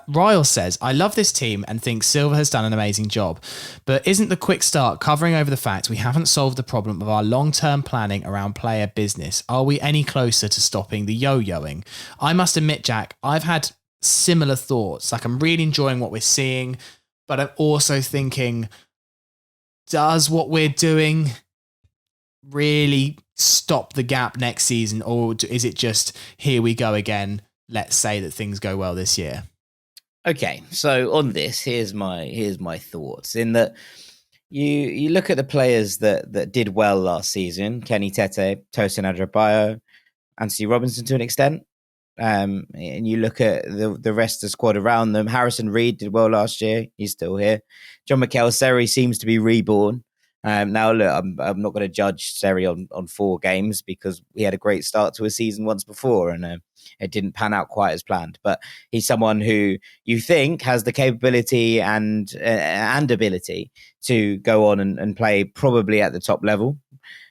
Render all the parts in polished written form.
Ryle says, I love this team and think Silva has done an amazing job, but isn't the quick start covering over the fact we haven't solved the problem of our long-term planning around player business? Are we any closer to stopping the yo-yoing? I must admit, Jack, I've had similar thoughts. Like, I'm really enjoying what we're seeing, but I'm also thinking, does what we're doing really stop the gap next season, or is it just here we go again? Let's say that things go well this year. Okay, so on this, here's my thoughts. In that, you look at the players that did well last season: Kenny Tete, Tosin Adarabioyo, Anthony Robinson to an extent. And you look at the rest of the squad around them. Harrison Reed did well last year; he's still here. John Mikel Seri seems to be reborn. Now, look, I'm not going to judge Seri on 4 games because he had a great start to a season once before, and it didn't pan out quite as planned. But he's someone who you think has the capability and ability to go on and play probably at the top level.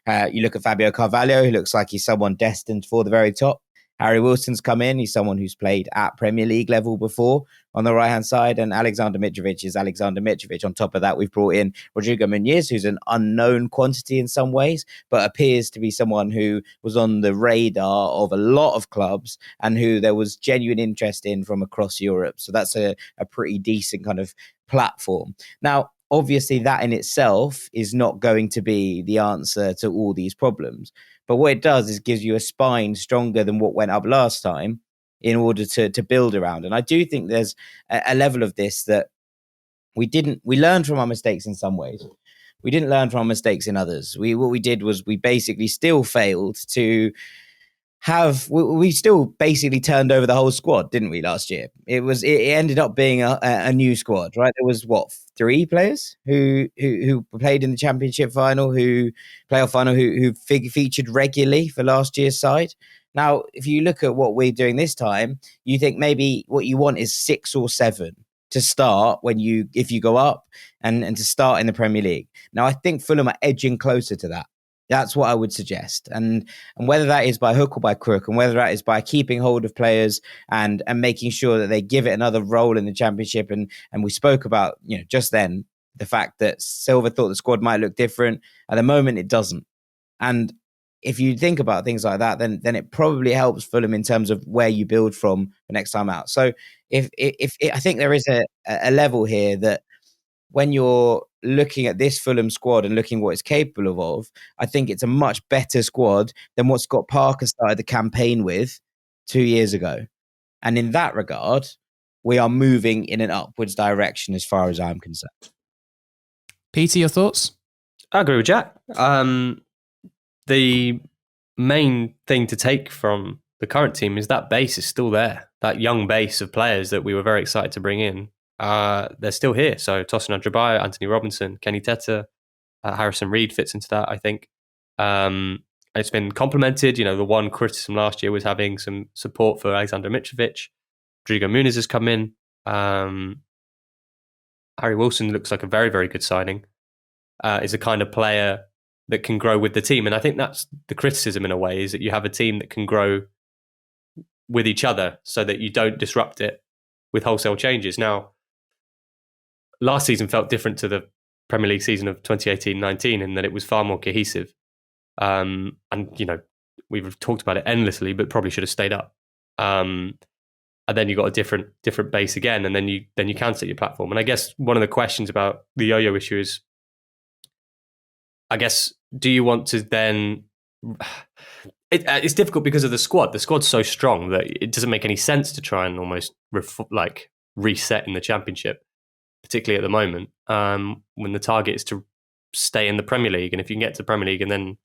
You look at Fabio Carvalho, who looks like he's someone destined for the very top. Harry Wilson's come in. He's someone who's played at Premier League level before on the right-hand side. And Alexander Mitrovic is Alexander Mitrovic. On top of that, we've brought in Rodrigo Muniz, who's an unknown quantity in some ways, but appears to be someone who was on the radar of a lot of clubs and who there was genuine interest in from across Europe. So that's a pretty decent kind of platform. Now, obviously, that in itself is not going to be the answer to all these problems. But what it does is gives you a spine stronger than what went up last time in order to build around. And I do think there's a level of this that we learned from our mistakes in some ways. We didn't learn from our mistakes in others. What we did was we basically still failed to we still basically turned over the whole squad, didn't we, last year? It ended up being a new squad, right? There was 3 players who played in the championship final, playoff final, who featured regularly for last year's side. Now, if you look at what we're doing this time, you think maybe what you want is 6 or 7 to start if you go up and to start in the Premier League. Now, I think Fulham are edging closer to that. That's what I would suggest. And whether that is by hook or by crook, and whether that is by keeping hold of players and making sure that they give it another role in the championship. And we spoke about, just then, the fact that Silva thought the squad might look different. At the moment, it doesn't. And if you think about things like that, then it probably helps Fulham in terms of where you build from the next time out. So if I think there is a level here that when you're looking at this Fulham squad and looking what it's capable of, I think it's a much better squad than what Scott Parker started the campaign with 2 years ago. And in that regard, we are moving in an upwards direction as far as I'm concerned. Peter, your thoughts? I agree with Jack. The main thing to take from the current team is that base is still there. That young base of players that we were very excited to bring in. They're still here. So Tosin Adarabioyo, Anthony Robinson, Kenny Tete, Harrison Reed fits into that, I think. It's been complemented. The one criticism last year was having some support for Alexander Mitrovic. Rodrigo Muniz has come in. Harry Wilson looks like a very, very good signing. Is a kind of player that can grow with the team. And I think that's the criticism in a way, is that you have a team that can grow with each other so that you don't disrupt it with wholesale changes. Now, last season felt different to the Premier League season of 2018-19 in that it was far more cohesive. And, we've talked about it endlessly, but probably should have stayed up. And then you got a different base again, and then you can set your platform. And I guess one of the questions about the yo-yo issue is, I guess, do you want to then... It's difficult because of the squad. The squad's so strong that it doesn't make any sense to try and almost reset in the championship, particularly at the moment, when the target is to stay in the Premier League. And if you can get to the Premier League and then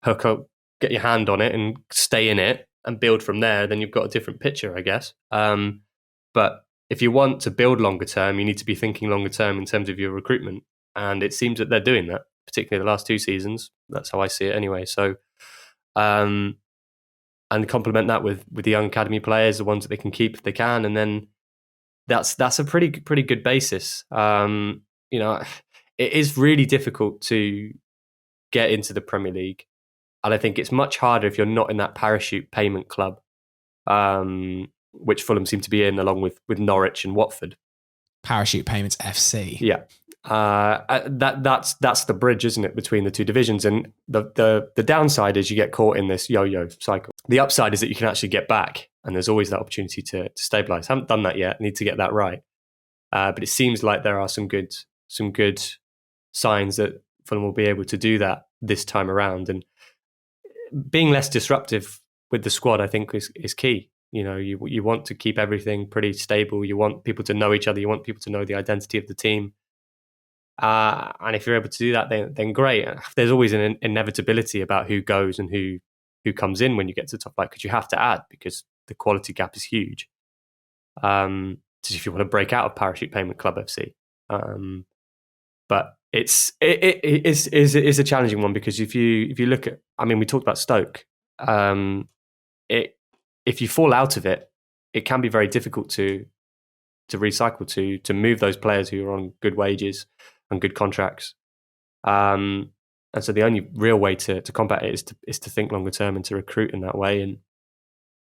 hook up, get your hand on it and stay in it and build from there, then you've got a different picture, I guess. But if you want to build longer term, you need to be thinking longer term in terms of your recruitment. And it seems that they're doing that, particularly the last 2 seasons. That's how I see it anyway. So, and complement that with the young academy players, the ones that they can keep if they can, and then that's a pretty good basis. It is really difficult to get into the Premier League, and I think it's much harder if you're not in that parachute payment club. which Fulham seem to be in, along with Norwich and Watford. Parachute Payments FC. Yeah. That's the bridge, isn't it, between the two divisions? And the downside is you get caught in this yo-yo cycle. The upside is that you can actually get back, and there's always that opportunity to stabilise. Haven't done that yet. Need to get that right. But it seems like there are some good signs that Fulham will be able to do that this time around. And being less disruptive with the squad, I think, is key. You know, you want to keep everything pretty stable. You want people to know each other. You want people to know the identity of the team. And if you're able to do that, then great. There's always an inevitability about who goes and who comes in when you get to the top flight, because you have to add, because the quality gap is huge. If you want to break out of Parachute Payment Club FC, but it's a challenging one, because if you look at, I mean, we talked about Stoke. If you fall out of it, it can be very difficult to recycle, to move those players who are on good wages and good contracts. And so the only real way to combat it is to think longer term and to recruit in that way. And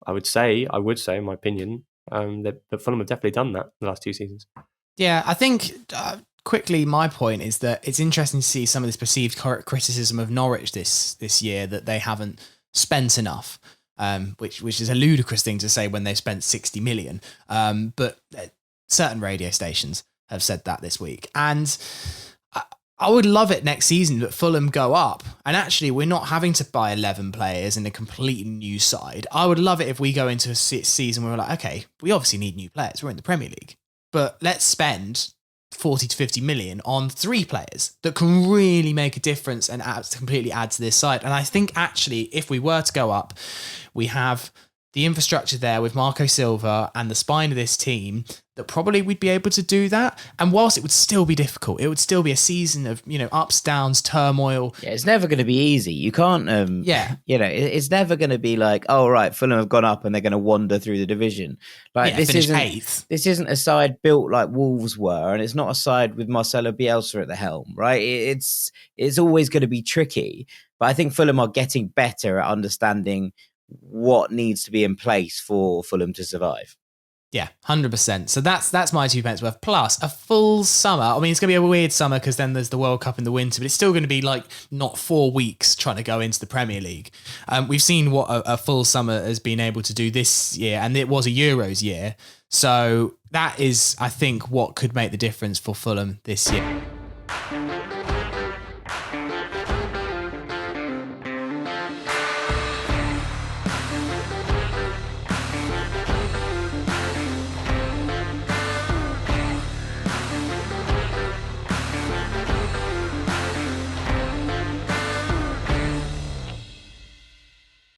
I would say, in my opinion, that Fulham have definitely done that the last 2 seasons. Yeah, I think quickly my point is that it's interesting to see some of this perceived criticism of Norwich this year, that they haven't spent enough. Which is a ludicrous thing to say when they've spent 60 million. But certain radio stations have said that this week. And I would love it next season that Fulham go up, and actually we're not having to buy 11 players in a completely new side. I would love it if we go into a season where we're like, okay, we obviously need new players. We're in the Premier League, but let's spend 40 to 50 million on 3 players that can really make a difference and completely add to this side. And I think actually, if we were to go up, we have the infrastructure there with Marco Silva and the spine of this team that probably we'd be able to do that. And whilst it would still be difficult, it would still be a season of, ups, downs, turmoil. Yeah, it's never going to be easy. You can't, it's never going to be like, oh, right, Fulham have gone up and they're going to wander through the division. Like, this isn't 8th. This isn't a side built like Wolves were, and it's not a side with Marcelo Bielsa at the helm, right? It's always going to be tricky. But I think Fulham are getting better at understanding what needs to be in place for Fulham to survive. Yeah, 100%. So that's my 2 pence worth. Plus a full summer. I mean, it's going to be a weird summer because then there's the World Cup in the winter, but it's still going to be like not 4 weeks trying to go into the Premier League. We've seen what a full summer has been able to do this year, and it was a Euros year. So that is, I think, what could make the difference for Fulham this year.